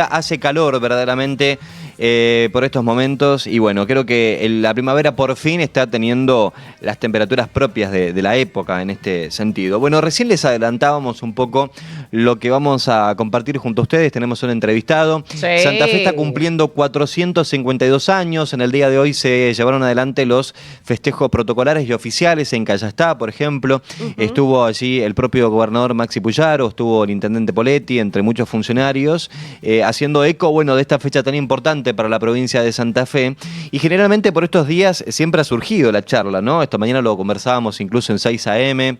Hace calor verdaderamente por estos momentos y bueno, creo que la primavera por fin está teniendo las temperaturas propias de la época en este sentido. Bueno, recién les adelantábamos un poco lo que vamos a compartir junto a ustedes. Tenemos un entrevistado. Sí. Santa Fe está cumpliendo 452 años. En el día de hoy se llevaron adelante los festejos protocolares y oficiales en Callastá, por ejemplo. Estuvo allí el propio gobernador Maxi Puyaro, estuvo el intendente Poletti, entre muchos funcionarios, haciendo eco, bueno, de esta fecha tan importante para la provincia de Santa Fe. Y generalmente por estos días siempre ha surgido la charla, ¿no? Esta mañana lo conversábamos incluso en 6 AM.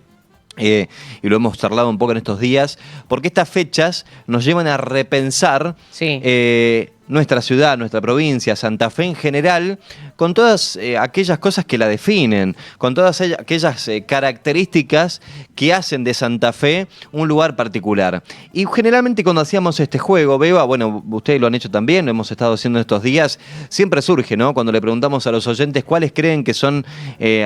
Y lo hemos charlado un poco en estos días, porque estas fechas nos llevan a repensar nuestra ciudad, nuestra provincia, Santa Fe en general, con todas aquellas cosas que la definen, con todas aquellas características que hacen de Santa Fe un lugar particular. Y generalmente cuando hacíamos este juego, Beba, bueno, ustedes lo han hecho también, lo hemos estado haciendo estos días, siempre surge, ¿no? Cuando le preguntamos a los oyentes cuáles creen que son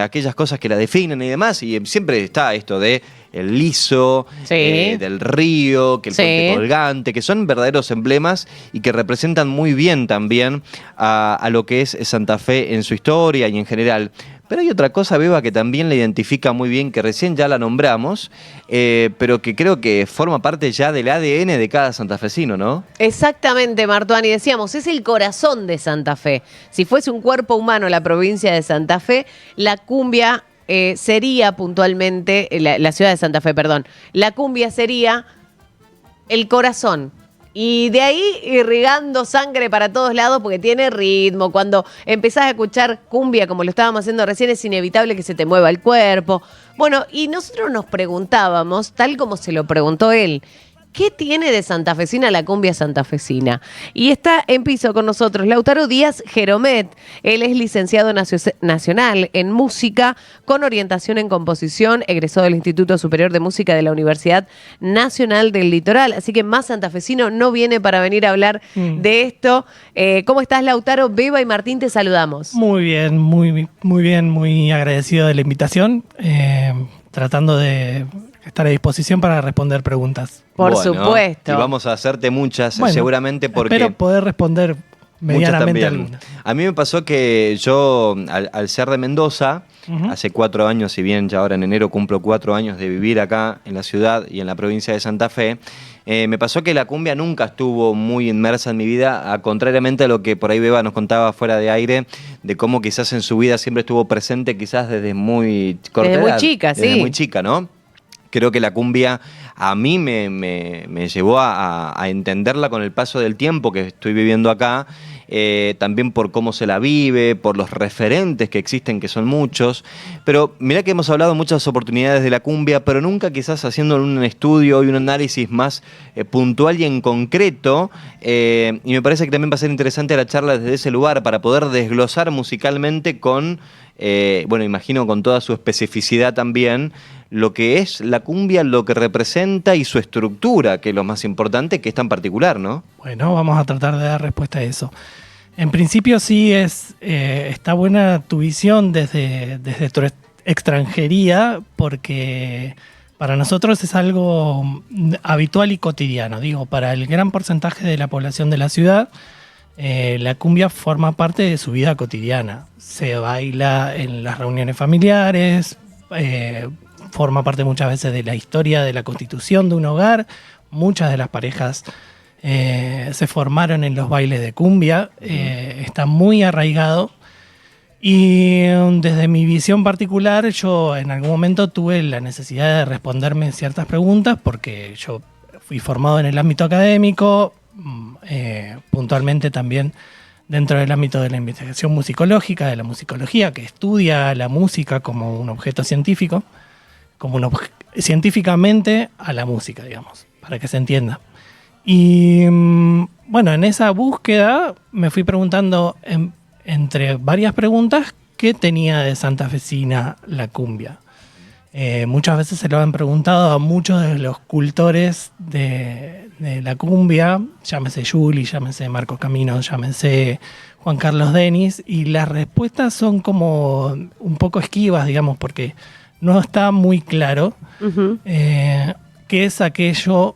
aquellas cosas que la definen y demás, y siempre está esto de el liso, del río, que el puente colgante, que son verdaderos emblemas y que representan muy bien también a lo que es Santa Fe en su historia y en general. Pero hay otra cosa, Beba, que también la identifica muy bien, que recién ya la nombramos, pero que creo que forma parte ya del ADN de cada santafesino, ¿no? Exactamente, Martuani. Decíamos, es el corazón de Santa Fe. Si fuese un cuerpo humano la provincia de Santa Fe, la cumbia sería puntualmente, la ciudad de Santa Fe, perdón, la cumbia sería el corazón. Y de ahí irrigando sangre para todos lados porque tiene ritmo. Cuando empezás a escuchar cumbia como lo estábamos haciendo recién, es inevitable que se te mueva el cuerpo. Bueno, y nosotros nos preguntábamos, tal como se lo preguntó él, ¿qué tiene de santafesina la cumbia santafesina? Y está en piso con nosotros Lautaro Díaz Jeromet. Él es licenciado nacional en música con orientación en composición, egresó del Instituto Superior de Música de la Universidad Nacional del Litoral. Así que más santafesino no viene para venir a hablar de esto. ¿Cómo estás, Lautaro? Beba y Martín, te saludamos. Muy bien, muy agradecido de la invitación. Tratando de estar a disposición para responder preguntas. Por supuesto. Y vamos a hacerte muchas, seguramente, porque... Espero poder responder medianamente algunas. A mí me pasó que yo, al ser de Mendoza, hace 4 años, si bien ya ahora en enero cumplo 4 años de vivir acá en la ciudad y en la provincia de Santa Fe, me pasó que la cumbia nunca estuvo muy inmersa en mi vida, contrariamente a lo que por ahí Beba nos contaba fuera de aire, de cómo quizás en su vida siempre estuvo presente, quizás desde muy corta edad. Desde muy chica, desde muy chica, ¿no? Creo que la cumbia a mí me llevó a entenderla con el paso del tiempo que estoy viviendo acá, también por cómo se la vive, por los referentes que existen, que son muchos. Pero mirá que hemos hablado muchas oportunidades de la cumbia, pero nunca quizás haciendo un estudio y un análisis más puntual y en concreto. Y me parece que también va a ser interesante la charla desde ese lugar para poder desglosar musicalmente con, bueno, imagino con toda su especificidad también, lo que es la cumbia, lo que representa y su estructura, que es lo más importante, que es tan particular, ¿no? Bueno, vamos a tratar de dar respuesta a eso. En principio sí está buena tu visión desde tu extranjería, porque para nosotros es algo habitual y cotidiano. Digo, para el gran porcentaje de la población de la ciudad, la cumbia forma parte de su vida cotidiana. Se baila en las reuniones familiares, forma parte muchas veces de la historia de la constitución de un hogar. Muchas de las parejas se formaron en los bailes de cumbia, está muy arraigado. Y desde mi visión particular, yo en algún momento tuve la necesidad de responderme ciertas preguntas, porque yo fui formado en el ámbito académico, puntualmente también dentro del ámbito de la investigación musicológica, de la musicología, que estudia la música como un objeto científico, científicamente a la música, digamos, para que se entienda. Y bueno, en esa búsqueda me fui preguntando, entre varias preguntas, ¿qué tenía de santafesina la cumbia? Muchas veces se lo han preguntado a muchos de los cultores de la cumbia, llámese Juli, llámese Marcos Camino, llámese Juan Carlos Denis, y las respuestas son como un poco esquivas, digamos, porque no está muy claro qué es aquello,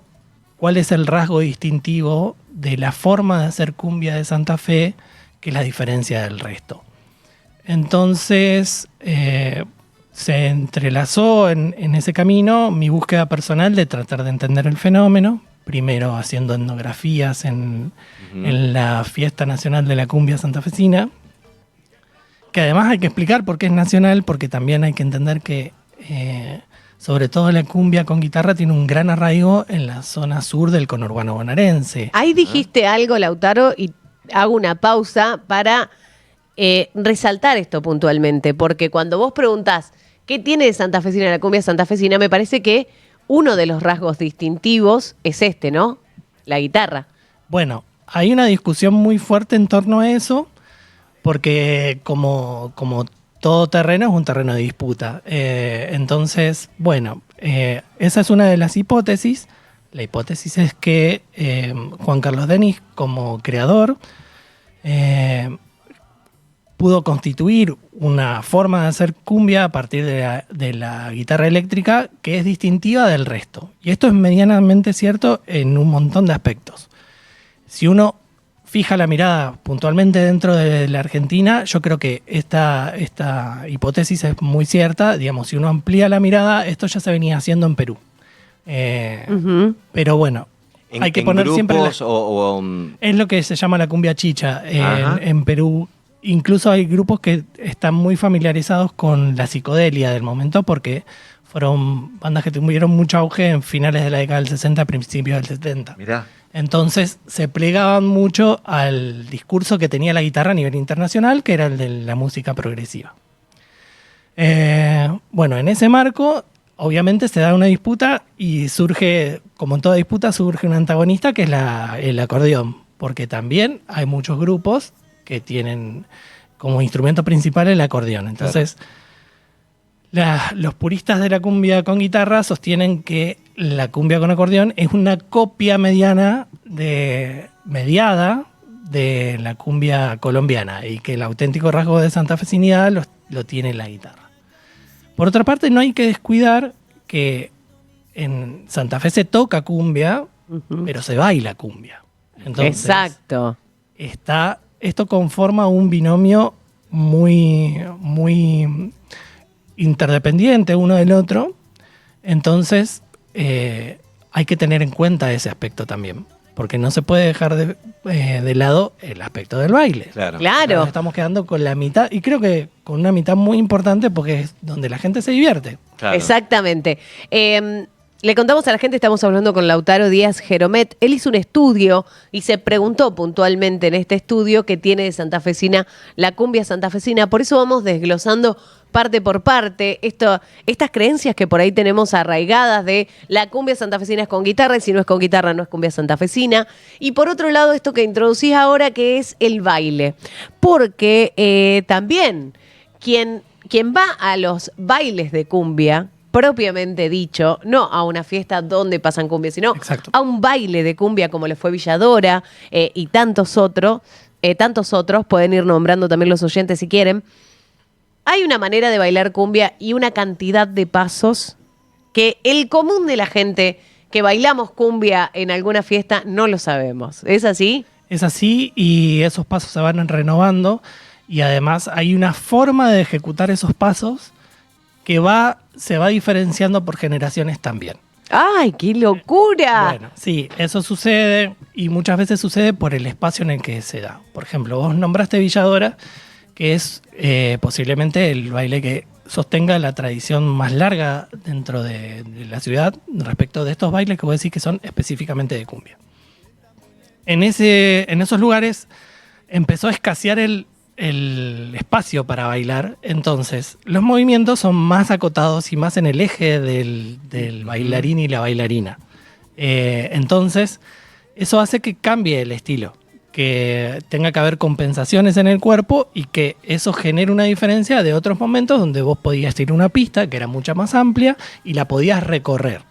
cuál es el rasgo distintivo de la forma de hacer cumbia de Santa Fe, que es la diferencia del resto. Entonces se entrelazó en ese camino mi búsqueda personal de tratar de entender el fenómeno, primero haciendo etnografías en la Fiesta Nacional de la Cumbia Santafesina, que además hay que explicar por qué es nacional, porque también hay que entender que sobre todo la cumbia con guitarra tiene un gran arraigo en la zona sur del conurbano bonaerense. Ahí dijiste algo, Lautaro, y hago una pausa para resaltar esto puntualmente, porque cuando vos preguntás qué tiene de santafesina la cumbia santafesina, me parece que uno de los rasgos distintivos es este, ¿no? La guitarra. Bueno, hay una discusión muy fuerte en torno a eso, porque como todo terreno es un terreno de disputa. Entonces, bueno, esa es una de las hipótesis. La hipótesis es que Juan Carlos Denis, como creador, pudo constituir una forma de hacer cumbia a partir de la guitarra eléctrica que es distintiva del resto. Y esto es medianamente cierto en un montón de aspectos. Si uno fija la mirada puntualmente dentro de la Argentina, yo creo que esta hipótesis es muy cierta. Digamos, si uno amplía la mirada, esto ya se venía haciendo en Perú. Pero bueno, hay que poner siempre... Es lo que se llama la cumbia chicha en Perú. Incluso hay grupos que están muy familiarizados con la psicodelia del momento porque fueron bandas que tuvieron mucho auge en finales de la década del 60, principios del 70. Mirá. Entonces se plegaban mucho al discurso que tenía la guitarra a nivel internacional, que era el de la música progresiva. Bueno, en ese marco, obviamente se da una disputa y surge, como en toda disputa, surge un antagonista que es el acordeón, porque también hay muchos grupos que tienen como instrumento principal el acordeón. Entonces, los puristas de la cumbia con guitarra sostienen que la cumbia con acordeón es una copia mediada de la cumbia colombiana y que el auténtico rasgo de santafesinidad lo tiene la guitarra. Por otra parte, no hay que descuidar que en Santa Fe se toca cumbia, pero se baila cumbia. Entonces, exacto. Esto conforma un binomio muy, muy interdependiente uno del otro. Entonces, hay que tener en cuenta ese aspecto también, porque no se puede dejar de lado el aspecto del baile. Claro. Claro. Estamos quedando con la mitad, y creo que con una mitad muy importante porque es donde la gente se divierte. Claro. Exactamente. Le contamos a la gente, estamos hablando con Lautaro Díaz Jeromet. Él hizo un estudio y se preguntó puntualmente en este estudio qué tiene de santafesina la cumbia santafesina. Por eso vamos desglosando parte por parte estas creencias que por ahí tenemos arraigadas de la cumbia santafesina es con guitarra y si no es con guitarra no es cumbia santafesina. Y por otro lado, esto que introducís ahora que es el baile. Porque también quien va a los bailes de cumbia, propiamente dicho, no a una fiesta donde pasan cumbia, sino Exacto. a un baile de cumbia como le fue Villadora y tantos otros, pueden ir nombrando también los oyentes si quieren. Hay una manera de bailar cumbia y una cantidad de pasos que el común de la gente que bailamos cumbia en alguna fiesta no lo sabemos. ¿Es así? Es así y esos pasos se van renovando y además hay una forma de ejecutar esos pasos que se va diferenciando por generaciones también. ¡Ay, qué locura! Bueno, sí, eso sucede y muchas veces sucede por el espacio en el que se da. Por ejemplo, vos nombraste Villadora, que es posiblemente el baile que sostenga la tradición más larga dentro de la ciudad respecto de estos bailes que vos decís que son específicamente de cumbia. En esos lugares empezó a escasear el espacio para bailar, entonces los movimientos son más acotados y más en el eje del bailarín y la bailarina. Entonces, eso hace que cambie el estilo, que tenga que haber compensaciones en el cuerpo y que eso genere una diferencia de otros momentos donde vos podías ir a una pista que era mucho más amplia y la podías recorrer.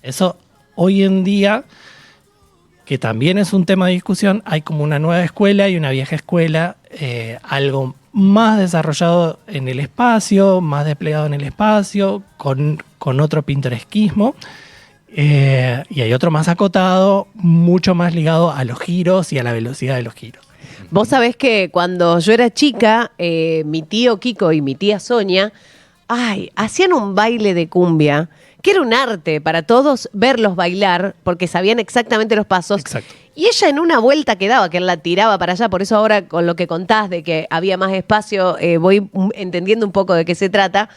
Eso hoy en día, que también es un tema de discusión, hay como una nueva escuela y una vieja escuela, algo más desarrollado en el espacio, más desplegado en el espacio, con otro pintoresquismo. Y hay otro más acotado, mucho más ligado a los giros y a la velocidad de los giros. Vos sabés que cuando yo era chica, mi tío Kiko y mi tía Sonia, hacían un baile de cumbia, que era un arte para todos verlos bailar, porque sabían exactamente los pasos. Exacto. Y ella en una vuelta que daba, que él la tiraba para allá, por eso ahora con lo que contás de que había más espacio, voy entendiendo un poco de qué se trata.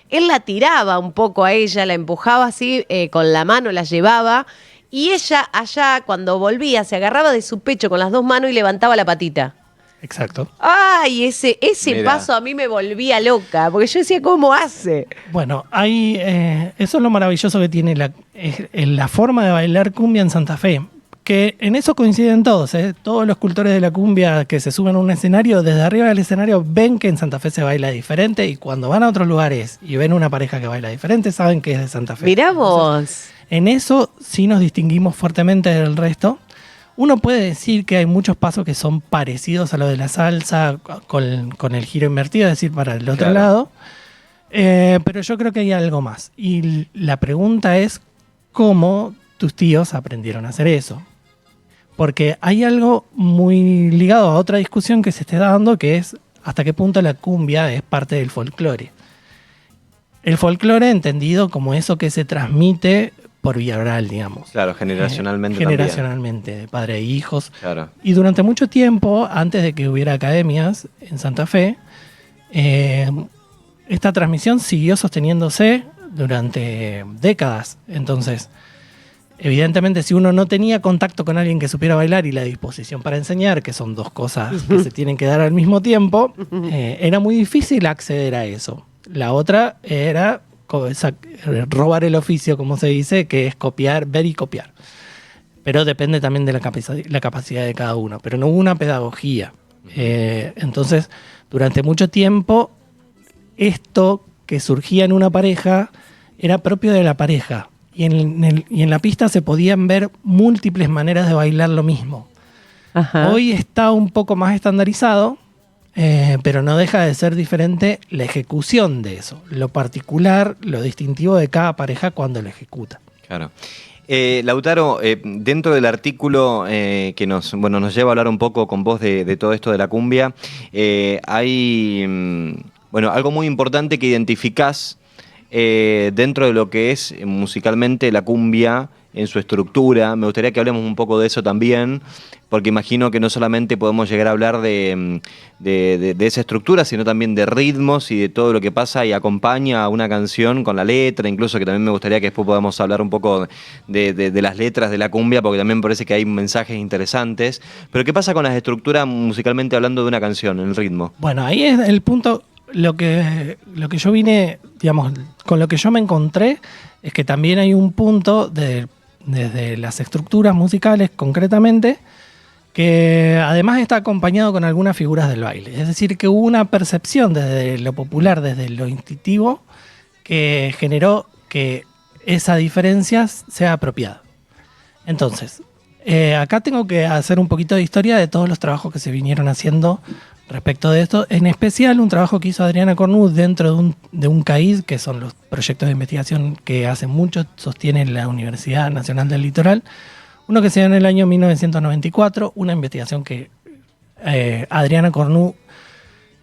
Él la tiraba un poco a ella, la empujaba así, con la mano la llevaba, y ella allá, cuando volvía, se agarraba de su pecho con las dos manos y levantaba la patita. Exacto. Ay, ese Mira. paso a mí me volvía loca, porque yo decía, ¿cómo hace? Bueno, eso es lo maravilloso que tiene la forma de bailar cumbia en Santa Fe, que en eso coinciden todos, ¿eh? Todos los cultores de la cumbia que se suben a un escenario, desde arriba del escenario ven que en Santa Fe se baila diferente, y cuando van a otros lugares y ven una pareja que baila diferente, saben que es de Santa Fe. Mirá vos. En eso sí nos distinguimos fuertemente del resto. Uno puede decir que hay muchos pasos que son parecidos a lo de la salsa, con el giro invertido, es decir, para el otro Claro. lado. Pero yo creo que hay algo más. Y la pregunta es, ¿cómo tus tíos aprendieron a hacer eso? Porque hay algo muy ligado a otra discusión que se esté dando, que es hasta qué punto la cumbia es parte del folclore. El folclore entendido como eso que se transmite por vía oral, digamos. Claro, generacionalmente Generacionalmente, de padre e hijos. también. Claro. Y durante mucho tiempo, antes de que hubiera academias en Santa Fe, esta transmisión siguió sosteniéndose durante décadas. Entonces, evidentemente, si uno no tenía contacto con alguien que supiera bailar y la disposición para enseñar, que son dos cosas que se tienen que dar al mismo tiempo, era muy difícil acceder a eso. La otra era robar el oficio, como se dice, que es copiar, ver y copiar. Pero depende también de la capacidad de cada uno. Pero no hubo una pedagogía. Entonces, durante mucho tiempo, esto que surgía en una pareja era propio de la pareja. Y en la pista se podían ver múltiples maneras de bailar lo mismo. Ajá. Hoy está un poco más estandarizado, pero no deja de ser diferente la ejecución de eso, lo particular, lo distintivo de cada pareja cuando lo ejecuta. Claro. Lautaro, dentro del artículo que nos lleva a hablar un poco con vos de todo esto de la cumbia, hay algo muy importante que identificás dentro de lo que es musicalmente la cumbia en su estructura. Me gustaría que hablemos un poco de eso también, porque imagino que no solamente podemos llegar a hablar de esa estructura, sino también de ritmos y de todo lo que pasa y acompaña a una canción con la letra, incluso, que también me gustaría que después podamos hablar un poco de las letras de la cumbia, porque también parece que hay mensajes interesantes. Pero ¿qué pasa con las estructuras musicalmente hablando de una canción, el ritmo? Bueno, ahí es el punto. Lo que yo vine, digamos, con lo que yo me encontré, es que también hay un punto desde las estructuras musicales concretamente, que además está acompañado con algunas figuras del baile. Es decir, que hubo una percepción desde lo popular, desde lo instintivo, que generó que esa diferencia sea apropiada. Entonces, acá tengo que hacer un poquito de historia de todos los trabajos que se vinieron haciendo respecto de esto. En especial un trabajo que hizo Adriana Cornu dentro de un CAID, que son los proyectos de investigación que hace mucho sostiene la Universidad Nacional del Litoral. Uno que se dio en el año 1994, una investigación que Adriana Cornu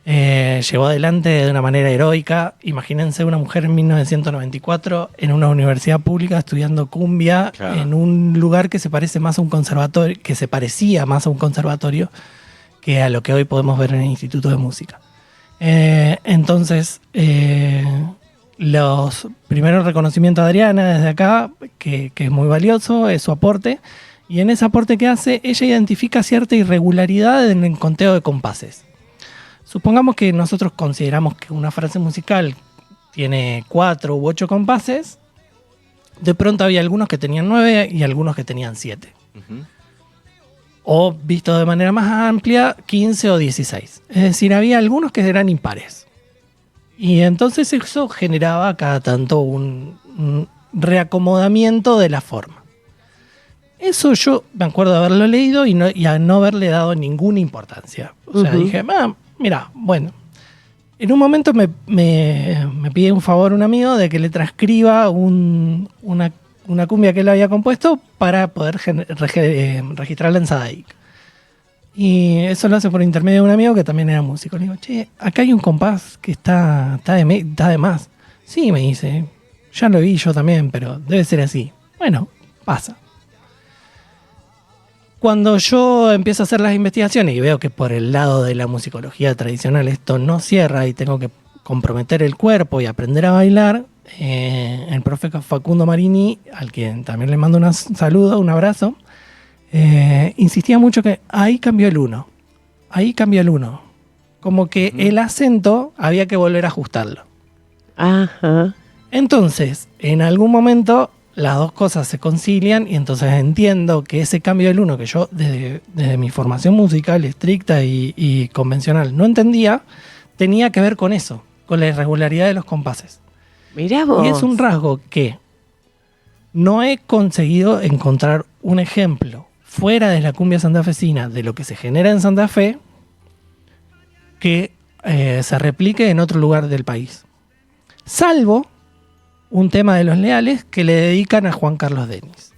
llevó adelante de una manera heroica. Imagínense una mujer en 1994 en una universidad pública estudiando cumbia, claro, en un lugar que se parece más a un conservatorio, que se parecía más a un conservatorio que a lo que hoy podemos ver en el Instituto de Música. Entonces, los primeros reconocimientos a Adriana desde acá, que es muy valioso, es su aporte, y en ese aporte que hace, ella identifica cierta irregularidad en el conteo de compases. Supongamos que nosotros consideramos que una frase musical tiene 4 u 8 compases, de pronto había algunos que tenían 9 y algunos que tenían 7. Uh-huh. O, visto de manera más amplia, 15 o 16. Es decir, había algunos que eran impares. Y entonces eso generaba cada tanto un reacomodamiento de la forma. Eso yo me acuerdo de haberlo leído y a no haberle dado ninguna importancia. O sea, dije, mira, bueno. En un momento me pide un favor un amigo de que le transcriba una una cumbia que él había compuesto para poder registrarla en Sadaic. Y eso lo hace por intermedio de un amigo que también era músico. Le digo, che, acá hay un compás que está de más. Sí, me dice, ya lo vi yo también, pero debe ser así. Bueno, pasa. Cuando yo empiezo a hacer las investigaciones y veo que por el lado de la musicología tradicional esto no cierra y tengo que comprometer el cuerpo y aprender a bailar, el profe Facundo Marini, al quien también le mando un saludo, un abrazo, insistía mucho que ahí cambió el uno. Como que el acento había que volver a ajustarlo. Ajá. Entonces, en algún momento las dos cosas se concilian y entonces entiendo que ese cambio del uno que yo desde mi formación musical estricta y convencional no entendía, tenía que ver con eso, con la irregularidad de los compases. Mirá vos. Y es un rasgo que no he conseguido encontrar un ejemplo fuera de la cumbia santafesina de lo que se genera en Santa Fe que se replique en otro lugar del país. Salvo un tema de Los Leales que le dedican a Juan Carlos Denis.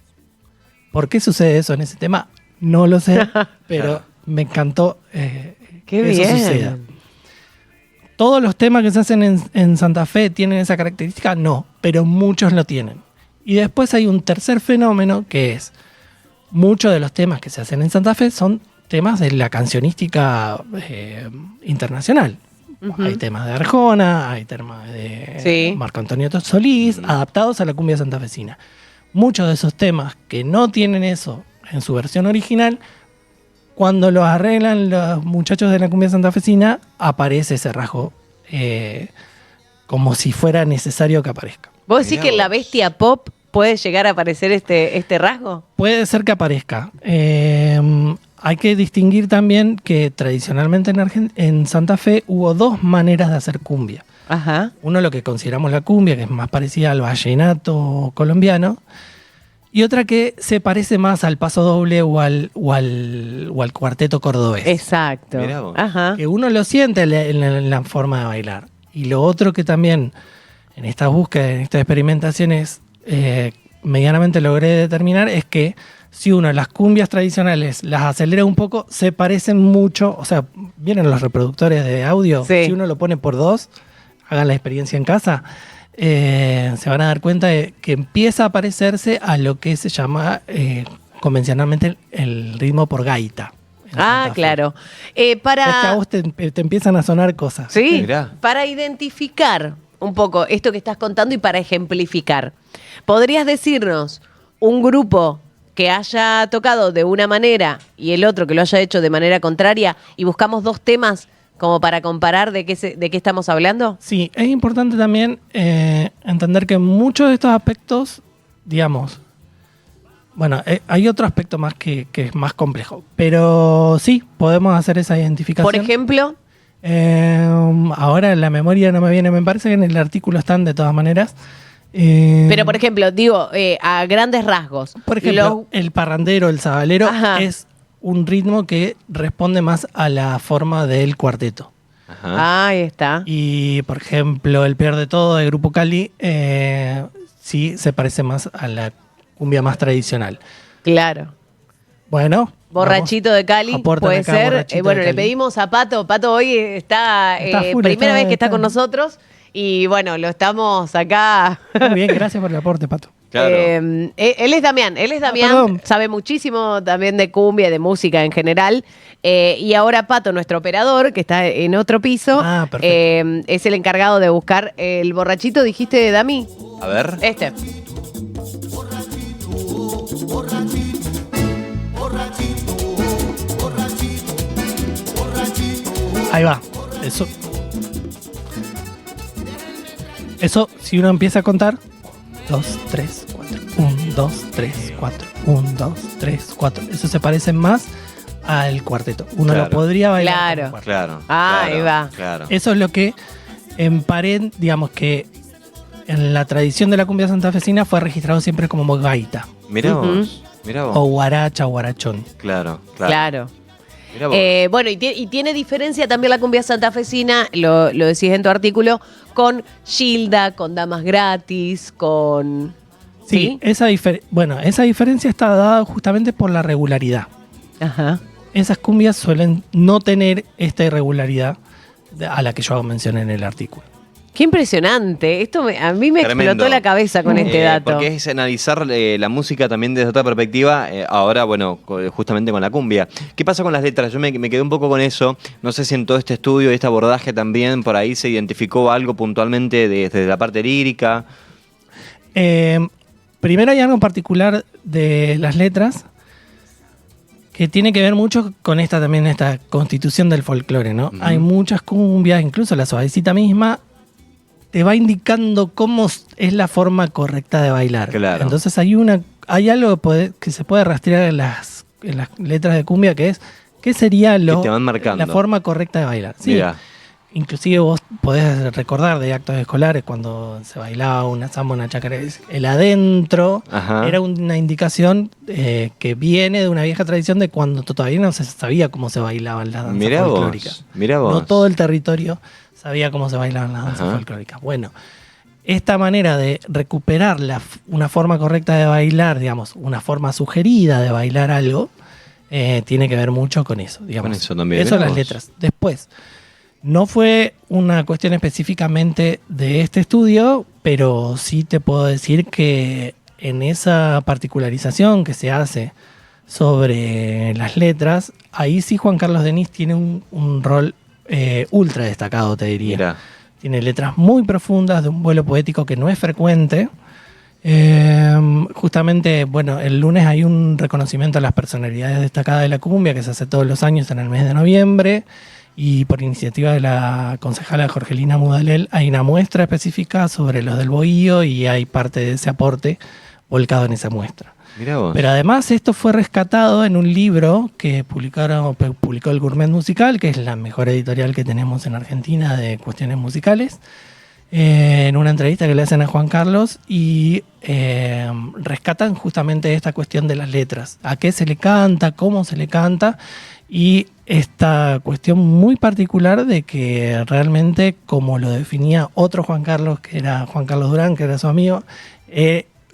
¿Por qué sucede eso en ese tema? No lo sé, pero me encantó Qué que eso bien. suceda. ¿Todos los temas que se hacen en Santa Fe tienen esa característica? No, pero muchos lo tienen. Y después hay un tercer fenómeno que es, muchos de los temas que se hacen en Santa Fe son temas de la cancionística internacional. Ujú. Hay temas de Arjona, hay temas de Sí. Marco Antonio Solís, adaptados a la cumbia santafesina. Muchos de esos temas que no tienen eso en su versión original, cuando los arreglan los muchachos de la cumbia santafesina, aparece ese rasgo como si fuera necesario que aparezca. ¿Vos decís Mirá que en la vos. bestia pop puede llegar a aparecer este rasgo? Puede ser que aparezca. Hay que distinguir también que tradicionalmente en Santa Fe hubo dos maneras de hacer cumbia. Ajá. Uno, lo que consideramos la cumbia, que es más parecida al vallenato colombiano, y otra que se parece más al paso doble o al cuarteto cordobés. Exacto. Mirá vos. Ajá. Que uno lo siente en la forma de bailar. Y lo otro que también en estas búsquedas, en estas experimentaciones, medianamente logré determinar es que si uno las cumbias tradicionales las acelera un poco, se parecen mucho. O sea, ¿vienen los reproductores de audio? Sí. Si uno lo pone por 2, hagan la experiencia en casa, se van a dar cuenta de que empieza a parecerse a lo que se llama convencionalmente el ritmo por gaita. en Ah, Santa Fe. claro. Es que a Para, vos te empiezan a sonar cosas. sí, Mirá. para identificar un poco esto que estás contando y para ejemplificar, ¿podrías decirnos un grupo que haya tocado de una manera y el otro que lo haya hecho de manera contraria y buscamos dos temas como para comparar de qué estamos hablando? Sí, es importante también entender que muchos de estos aspectos, digamos, bueno, hay otro aspecto más que es más complejo, pero sí, podemos hacer esa identificación. Por ejemplo, Ahora la memoria no me viene, me parece que en el artículo están de todas maneras. pero por ejemplo, digo, a grandes rasgos. Por ejemplo, el parrandero, el sabalero, Ajá. es un ritmo que responde más a la forma del cuarteto. Ajá. Ahí está. Y, por ejemplo, el peor de todo de Grupo Cali sí se parece más a la cumbia más tradicional. Claro. Bueno. Borrachito de Cali, Aportan puede acá, ser. Borrachito Bueno, de le Cali. pedimos a Pato. Pato hoy está, Está full, primera vez que está está- con nosotros. Y bueno, lo estamos acá. Muy bien, gracias por el aporte, Pato. Claro. Él es Damián, perdón. sabe muchísimo también de cumbia, de música en general. Y ahora Pato, nuestro operador, que está en otro piso, Ah, perfecto. es el encargado de buscar el borrachito, dijiste, Dami. A ver. Este. Ahí va. Eso, si uno empieza a contar, 2, 3, 4, 1, 2, 3, 4, 1, 2, 3, 4. Eso se parece más al cuarteto. Uno Claro. lo podría bailar. Claro. como cuarteto. Claro. Ah, claro, ahí va. Claro. Eso es lo que digamos que en la tradición de la cumbia santafesina fue registrado siempre como gaita Mirá Ujú. vos. Mirá vos. o guaracha o guarachón. Claro, claro. Claro. Mirá vos. Bueno, y tiene diferencia también la cumbia santafesina, lo decís en tu artículo, con Gilda, con Damas Gratis, con... Sí. esa diferencia está dada justamente por la regularidad. Ajá. Esas cumbias suelen no tener esta irregularidad a la que yo hago mención en el artículo. Qué impresionante. A mí me Tremendo. explotó la cabeza con este dato. Porque es analizar la música también desde otra perspectiva, ahora, bueno, justamente con la cumbia. ¿Qué pasa con las letras? Yo me quedé un poco con eso. No sé si en todo este estudio y este abordaje también por ahí se identificó algo puntualmente desde la parte lírica. Primero hay algo en particular de las letras que tiene que ver mucho con esta constitución del folclore, ¿no? Ujú. Hay muchas cumbias, incluso la suavecita misma te va indicando cómo es la forma correcta de bailar. Claro. Entonces hay algo que se puede rastrear en las letras de cumbia, que es qué sería Que te van marcando. la forma correcta de bailar. Sí. Mirá. Inclusive vos podés recordar de actos escolares cuando se bailaba una samba, una chacarera, el adentro Ajá. era una indicación que viene de una vieja tradición de cuando todavía no se sabía cómo se bailaban las danzas Mirá folclóricas. vos. Mirá vos. No todo el territorio sabía cómo se bailaban las danzas Ajá. folclóricas. Bueno, esta manera de recuperar una forma correcta de bailar, digamos, una forma sugerida de bailar algo, tiene que ver mucho con eso. Digamos. Con eso también. Eso Mirá las vos. letras. Después, no fue una cuestión específicamente de este estudio, pero sí te puedo decir que en esa particularización que se hace sobre las letras, ahí sí Juan Carlos Denis tiene un rol ultra destacado, te diría. Mirá. Tiene letras muy profundas, de un vuelo poético que no es frecuente. Justamente, bueno, el lunes hay un reconocimiento a las personalidades destacadas de la cumbia que se hace todos los años en el mes de noviembre. Y por iniciativa de la concejala Jorgelina Mudalel hay una muestra específica sobre los del Bohío y hay parte de ese aporte volcado en esa muestra. Mirá vos. Pero además esto fue rescatado en un libro que publicó el Gourmet Musical, que es la mejor editorial que tenemos en Argentina de cuestiones musicales, en una entrevista que le hacen a Juan Carlos y rescatan justamente esta cuestión de las letras, a qué se le canta, cómo se le canta y esta cuestión muy particular de que realmente, como lo definía otro Juan Carlos, que era Juan Carlos Durán, que era su amigo,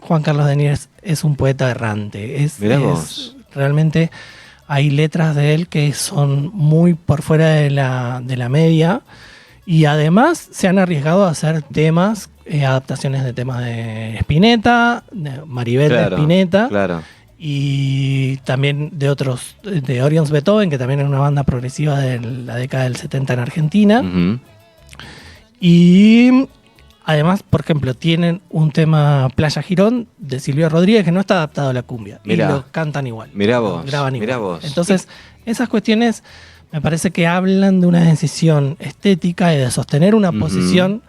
Juan Carlos Denis es un poeta errante. Mirá vos. Realmente hay letras de él que son muy por fuera de la media y además se han arriesgado a hacer temas, adaptaciones de temas de Spinetta, de Maribel de Spinetta. Claro. Y también de otros, de Orions Beethoven, que también era una banda progresiva de la década del 70 en Argentina. Ujú. Y además, por ejemplo, tienen un tema Playa Girón de Silvio Rodríguez que no está adaptado a la cumbia. Mirá. Y lo cantan igual. Mirá lo vos, graban mirá igual. vos. Entonces, esas cuestiones me parece que hablan de una decisión estética y de sostener una Ujú. posición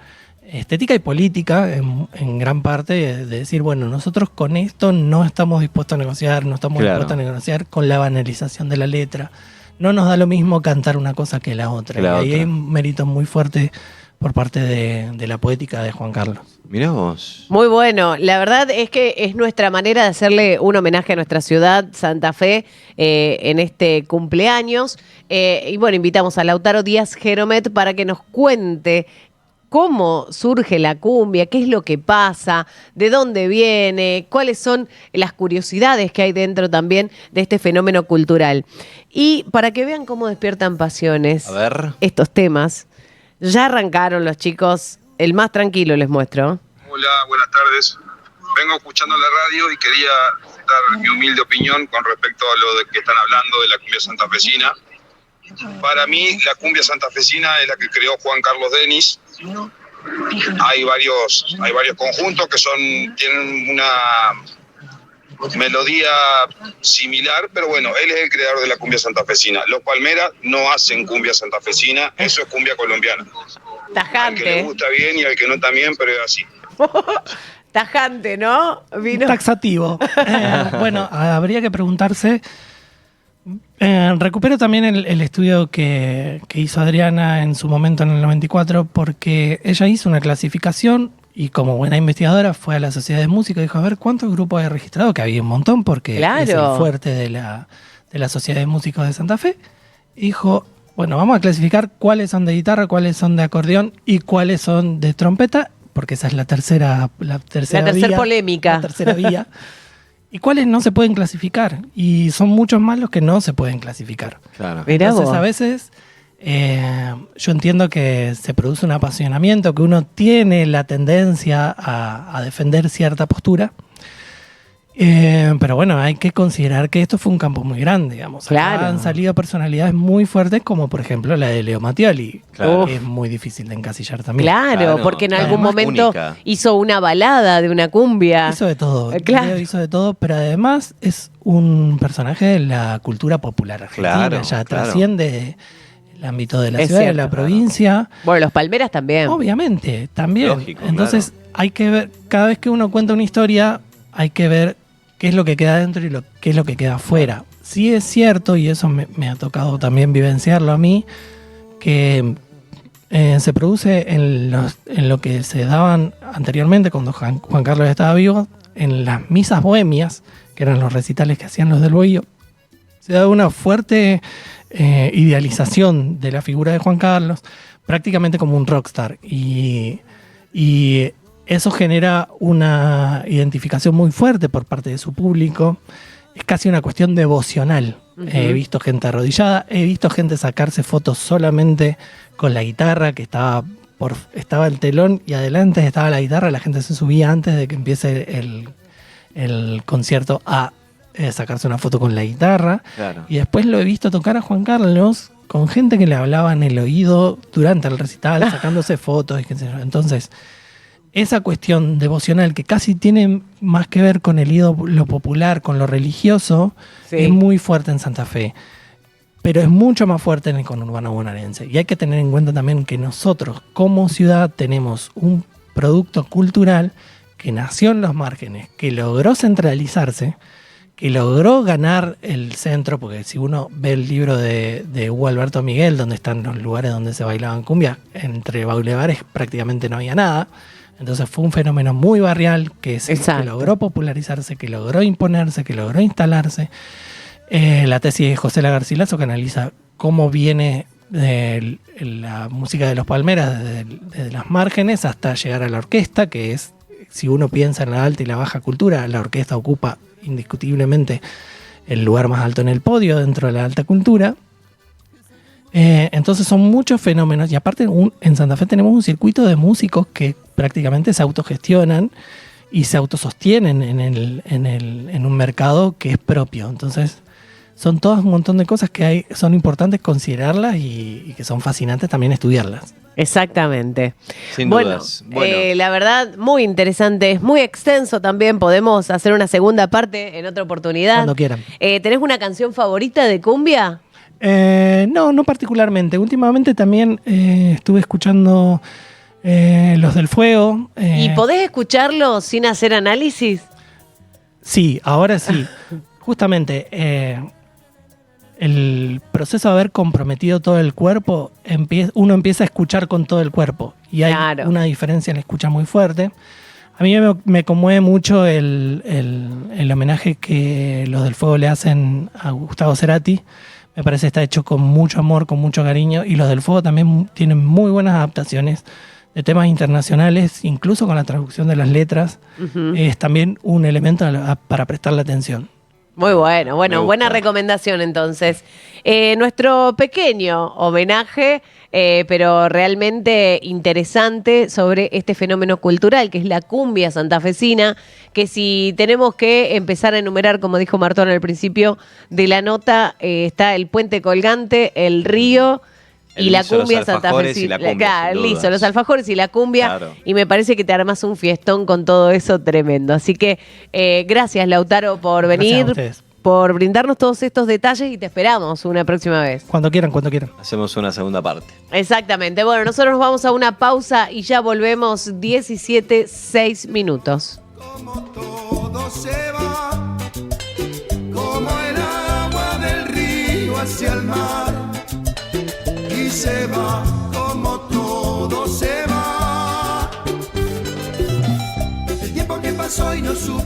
estética y política en gran parte de decir, bueno, nosotros con esto no estamos dispuestos a negociar, no estamos Claro. dispuestos a negociar con la banalización de la letra. No nos da lo mismo cantar una cosa que la otra. Que la y ahí otra. hay un mérito muy fuerte por parte de la poética de Juan Carlos. Mirá vos. Muy bueno. La verdad es que es nuestra manera de hacerle un homenaje a nuestra ciudad, Santa Fe, en este cumpleaños. Y bueno, invitamos a Lautaro Díaz Geromet para que nos cuente cómo surge la cumbia, qué es lo que pasa, de dónde viene, cuáles son las curiosidades que hay dentro también de este fenómeno cultural. Y para que vean cómo despiertan pasiones A ver. estos temas, ya arrancaron los chicos. El más tranquilo les muestro. Hola, buenas tardes. Vengo escuchando la radio y quería dar mi humilde opinión con respecto a lo de que están hablando de la cumbia santafesina. Para mí, la cumbia santafesina es la que creó Juan Carlos Denis. Hay varios conjuntos que tienen una melodía similar, pero bueno, él es el creador de la cumbia santafesina. Los Palmeras no hacen cumbia santafesina, eso es cumbia colombiana. Al que le Tajante. gusta bien y al que no también, pero es así. Tajante, ¿no? Vino. Taxativo. Bueno, habría que preguntarse. Recupero también el estudio que hizo Adriana en su momento en el 94, porque ella hizo una clasificación y como buena investigadora fue a la Sociedad de Música y dijo, a ver, ¿cuántos grupos hay registrados? Que había un montón, porque Claro. es el fuerte de la Sociedad de Músicos de Santa Fe. Y dijo, bueno, vamos a clasificar cuáles son de guitarra, cuáles son de acordeón y cuáles son de trompeta, porque esa es la tercera vía, polémica. la tercera vía, y cuáles no se pueden clasificar. Y son muchos más los que no se pueden clasificar. Claro. Mirá Entonces, vos. a veces yo entiendo que se produce un apasionamiento, que uno tiene la tendencia a defender cierta postura. Pero bueno, hay que considerar que esto fue un campo muy grande, digamos. Acá Claro. han salido personalidades muy fuertes, como por ejemplo la de Leo Mattioli, Claro. que es muy difícil de encasillar también. Claro, Claro, porque en claro. algún Además, momento única. hizo una balada de una cumbia. Hizo de todo, Claro. Leo hizo de todo, pero además es un personaje de la cultura popular argentina, Claro, ya claro. trasciende el ámbito de la Es ciudad, de cierto. la provincia. Bueno, los Palmeras también. Obviamente, también. Lógico, Entonces hay que ver, cada vez que uno cuenta una historia, hay que ver qué es lo que queda dentro y qué es lo que queda afuera. Sí es cierto, y eso me ha tocado también vivenciarlo a mí, que se produce en lo que se daban anteriormente, cuando Juan Carlos estaba vivo, en las misas bohemias, que eran los recitales que hacían los del Bohío. Se da una fuerte idealización de la figura de Juan Carlos, prácticamente como un rockstar. Y eso genera una identificación muy fuerte por parte de su público. Es casi una cuestión devocional. Ujú. He visto gente arrodillada, he visto gente sacarse fotos solamente con la guitarra, que estaba el telón y adelante estaba la guitarra. La gente se subía antes de que empiece el concierto a sacarse una foto con la guitarra. Claro. Y después lo he visto tocar a Juan Carlos con gente que le hablaba en el oído durante el recital, sacándose fotos y qué sé yo. Entonces, esa cuestión devocional que casi tiene más que ver con el ídolo popular, con lo religioso, Sí. es muy fuerte en Santa Fe. Pero es mucho más fuerte en el conurbano bonaerense. Y hay que tener en cuenta también que nosotros, como ciudad, tenemos un producto cultural que nació en los márgenes, que logró centralizarse, que logró ganar el centro, porque si uno ve el libro de Hugo Alberto Miguel, donde están los lugares donde se bailaban cumbia, entre boulevares prácticamente no había nada. Entonces fue un fenómeno muy barrial que Exacto. logró popularizarse, que logró imponerse, que logró instalarse. La tesis de José Lagarcilaso, que analiza cómo viene la música de los Palmeras desde las márgenes hasta llegar a la orquesta, que es, si uno piensa en la alta y la baja cultura, la orquesta ocupa indiscutiblemente el lugar más alto en el podio dentro de la alta cultura. Entonces son muchos fenómenos, y aparte en Santa Fe tenemos un circuito de músicos que prácticamente se autogestionan y se autosostienen en un mercado que es propio. Entonces son todas un montón de cosas que son importantes considerarlas y que son fascinantes también estudiarlas. Exactamente. Sin Bueno, dudas. Bueno. la verdad, muy interesante, es muy extenso también. Podemos hacer una segunda parte en otra oportunidad. Cuando quieran. ¿Tenés una canción favorita de cumbia? No particularmente. Últimamente también estuve escuchando Los del Fuego. ¿Y podés escucharlo sin hacer análisis? Sí, ahora sí. Justamente el proceso de haber comprometido todo el cuerpo, uno empieza a escuchar con todo el cuerpo. Y hay Claro. una diferencia en la escucha muy fuerte. A mí me conmueve mucho el homenaje que Los del Fuego le hacen a Gustavo Cerati. Me parece que está hecho con mucho amor, con mucho cariño. Y Los del Fuego también tienen muy buenas adaptaciones de temas internacionales, incluso con la traducción de las letras. Ujú. Es también un elemento para prestarle atención. Muy bueno, Me bueno, gusta. buena recomendación entonces. Nuestro pequeño homenaje, pero realmente interesante sobre este fenómeno cultural que es la cumbia santafesina, que si tenemos que empezar a enumerar, como dijo Martón al principio de la nota, está el puente colgante, el río El y la liso, los cumbia alfajores y santafesina. la cumbia, Claro, sin liso, dudas. los alfajores y la cumbia. Claro. Y me parece que te armas un fiestón con todo eso tremendo. Así que gracias, Lautaro, por Gracias a venir, ustedes. por brindarnos todos estos detalles y te esperamos una próxima vez. Cuando quieran, cuando quieran. Hacemos una segunda parte. Exactamente. Bueno, nosotros nos vamos a una pausa y ya volvemos 17:06 minutos. Como todo se va, como el agua del río hacia el mar, y se va como todo se va. El tiempo que pasó y no supe.